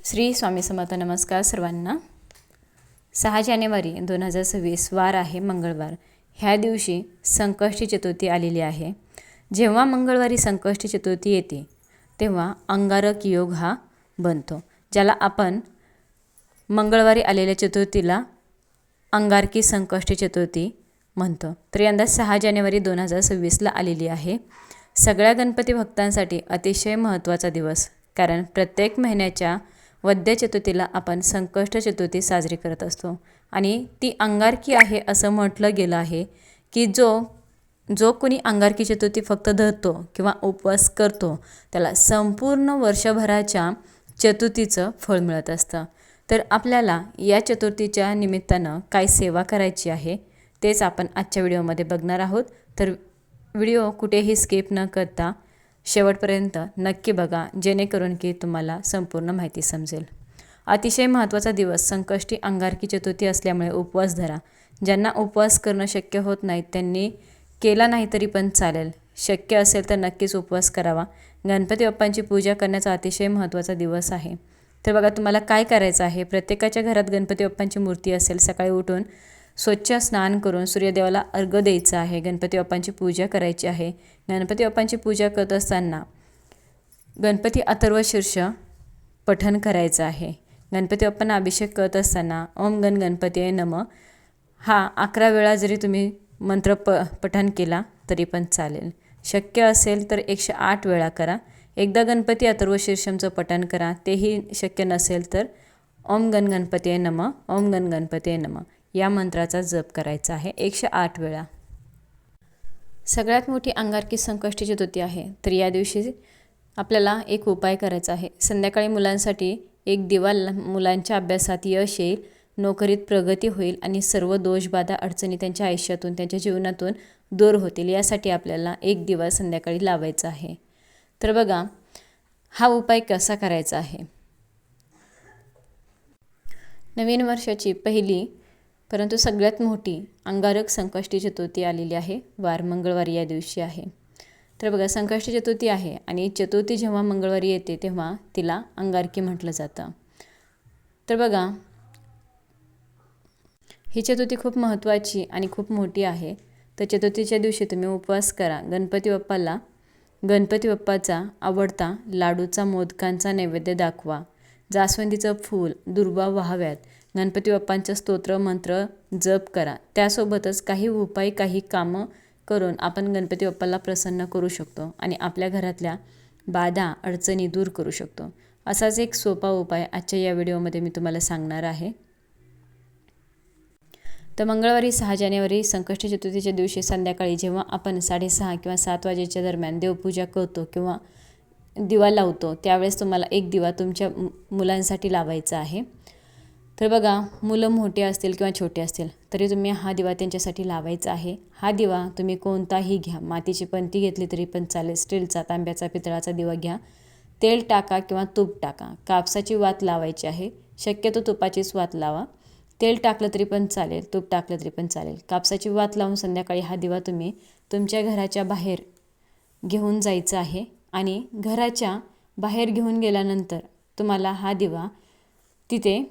श्री स्वामी समर्थ. नमस्कार सर्वांना. 6 जानेवारी 2026 वार आहे मंगळवार. ह्या दिवशी संकष्टी चतुर्थी आलेली आहे. जेव्हा मंगळवारी संकष्टी चतुर्थी येते तेव्हा अंगारक योग हा बनतो, ज्याला आपण मंगळवारी आलेल्या चतुर्थीला अंगारकी संकष्टी चतुर्थी म्हणतो. तर यंदा 6 जानेवारी 2026ला आलेली आहे. सगळ्या गणपती भक्तांसाठी अतिशय महत्त्वाचा दिवस, कारण प्रत्येक महिन्याच्या वद्य चतुर्थीला आपण संकष्ट चतुर्थी साजरी करत असतो आणि ती अंगारकी आहे असं म्हटलं गेलं आहे की जो कोणी अंगारकी चतुर्थी फक्त धरतो किंवा उपवास करतो त्याला संपूर्ण वर्षभराच्या चतुर्थीचं फळ मिळत असतं. तर आपल्याला या चतुर्थीच्या निमित्तानं काय सेवा करायची आहे तेच आपण आजच्या व्हिडिओमध्ये बघणार आहोत. तर व्हिडिओ कुठेही स्किप न करता शेवटपर्यंत नक्की बघा, जेणेकरून की तुम्हाला संपूर्ण माहिती समजेल. अतिशय महत्त्वाचा दिवस संकष्टी अंगारकी चतुर्थी असल्यामुळे उपवास धरा. ज्यांना उपवास करणं शक्य होत नाही त्यांनी केला नाही तरी पण चालेल. शक्य असेल तर नक्कीच उपवास करावा. गणपती बाप्पांची पूजा करण्याचा अतिशय महत्त्वाचा दिवस आहे. तर बघा, तुम्हाला काय करायचं आहे. प्रत्येकाच्या घरात गणपती बाप्पांची मूर्ती असेल. सकाळी उठून स्वच्छ स्नान करून सूर्यदेवाला अर्घ्य द्यायचं आहे. गणपती बाप्पांची पूजा करायची आहे. गणपती बाप्पांची पूजा करत असताना गणपती अथर्वशीर्ष पठण करायचं आहे. गणपती बाप्पांना अभिषेक करत असताना ओम गण गणपतीये नमः हा 11 वेळा जरी तुम्ही मंत्र पठण केला तरी पण चालेल. शक्य असेल तर 108 वेळा करा. एकदा गणपती अथर्वशीर्षमचं पठण करा. तेही शक्य नसेल तर ओम गण गणपतीये नमः ओम गण गणपतीये नमः या मंत्राचा जप करायचा आहे 108 वेळा. सगळ्यात मोठी अंगारकी संकष्टी चतुर्थी आहे. तर या दिवशी आपल्याला एक उपाय करायचा आहे. संध्याकाळी मुलांसाठी एक दिवा, मुलांच्या अभ्यासात यश येईल, नोकरीत प्रगती होईल आणि सर्व दोषबाधा अडचणी त्यांच्या आयुष्यातून, त्यांच्या जीवनातून दूर होतील. यासाठी आपल्याला एक दिवा संध्याकाळी लावायचा आहे. तर बघा, हा उपाय कसा करायचा आहे. नवीन वर्षाची पहिली परंतु सगळ्यात मोठी अंगारक संकष्टी चतुर्थी आलेली आहे. वार मंगळवारी या दिवशी आहे. तर बघा, संकष्टी चतुर्थी आहे आणि चतुर्थी जेव्हा मंगळवारी येते तेव्हा तिला अंगारकी म्हटलं जातं. तर बघा, ही चतुर्थी खूप महत्त्वाची आणि खूप मोठी आहे. तर चतुर्थीच्या दिवशी तुम्ही उपवास करा. गणपती बाप्पाचा आवडता लाडूचा, मोदकांचा नैवेद्य दाखवा. जास्वंदीचं फूल, दुर्वा व्हाव्यात. गणपती बाप्पांचं स्तोत्र मंत्र जप करा. त्यासोबतच काही उपाय, काही कामं करून आपण गणपती बाप्पाला प्रसन्न करू शकतो आणि आपल्या घरातल्या बाधा अडचणी दूर करू शकतो. असाच एक सोपा उपाय आजच्या या व्हिडिओमध्ये मी तुम्हाला सांगणार आहे. तर मंगळवारी 6 जानेवारी संकष्टी चतुर्थीच्या दिवशी संध्याकाळी जेव्हा आपण 6:30 किंवा 7 वाजेच्या दरम्यान देवपूजा करतो किंवा दिवा लावतो त्यावेळेस तुम्हाला एक दिवा तुमच्या मुलांसाठी लावायचा आहे. तर बघा, मुलं मोठे असतील किंवा छोटे असतील तरी तुम्ही हा दिवा त्यांच्यासाठी लावायचा आहे. हा दिवा तुम्ही कोणताही घ्या. मातीची पंती घेतली तरी पण चालेल. स्टीलचा, तांब्याचा, पितळाचा दिवा घ्या. तेल टाका किंवा तूप टाका. कापसाची वात लावायची आहे. शक्यतो तुपाचीच वात लावा. तेल टाकलं तरी पण चालेल, तूप टाकलं तरी पण चालेल. कापसाची वात लावून संध्याकाळी हा दिवा तुम्ही तुमच्या घराच्या बाहेर घेऊन जायचा आहे आणि घराच्या बाहेर घेऊन गेल्यानंतर तुम्हाला हा दिवा तिथे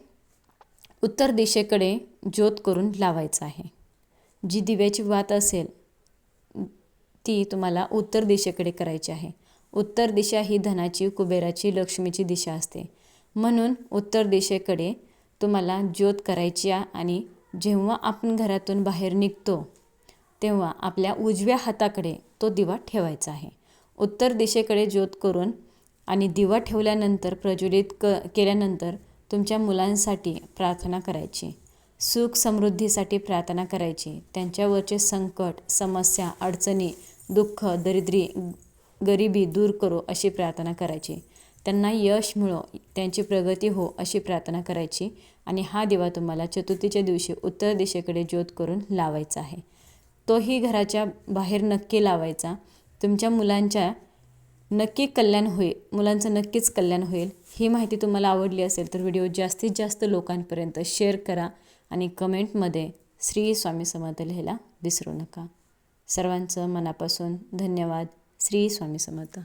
उत्तर दिशेकडे ज्योत करून लावायचा आहे. जी दिव्याची वात असेल ती तुम्हाला उत्तर दिशेकडे करायची आहे. उत्तर दिशा ही धनाची, कुबेराची, लक्ष्मीची दिशा असते. म्हणून उत्तर दिशेकडे तुम्हाला ज्योत करायची आहे आणि जेव्हा आपण घरातून बाहेर निघतो तेव्हा आपल्या उजव्या हाताकडे तो दिवा ठेवायचा आहे. उत्तर दिशेकडे ज्योत करून आणि दिवा ठेवल्यानंतर प्रज्वलित केल्यानंतर तुमच्या मुलांसाठी प्रार्थना करायची. सुख समृद्धीसाठी प्रार्थना करायची. त्यांच्यावरचे संकट, समस्या, अडचणी, दुःख, दरिद्री, गरिबी दूर करो अशी प्रार्थना करायची. त्यांना यश मिळो, त्यांची प्रगती हो अशी प्रार्थना करायची आणि हा दिवा तुम्हाला चतुर्थीच्या दिवशी उत्तर दिशेकडे ज्योत करून लावायचा आहे. तोही घराच्या बाहेर नक्की लावायचा. तुमच्या मुलांचं नक्कीच कल्याण होईल. ही माहिती तुम्हाला आवडली असेल तर व्हिडिओ जास्तीत जास्त लोकांपर्यंत शेअर करा आणि कमेंटमध्ये श्री स्वामी समर्थ लिहायला विसरू नका. सर्वांचं मनापासून धन्यवाद. श्री स्वामी समर्थ.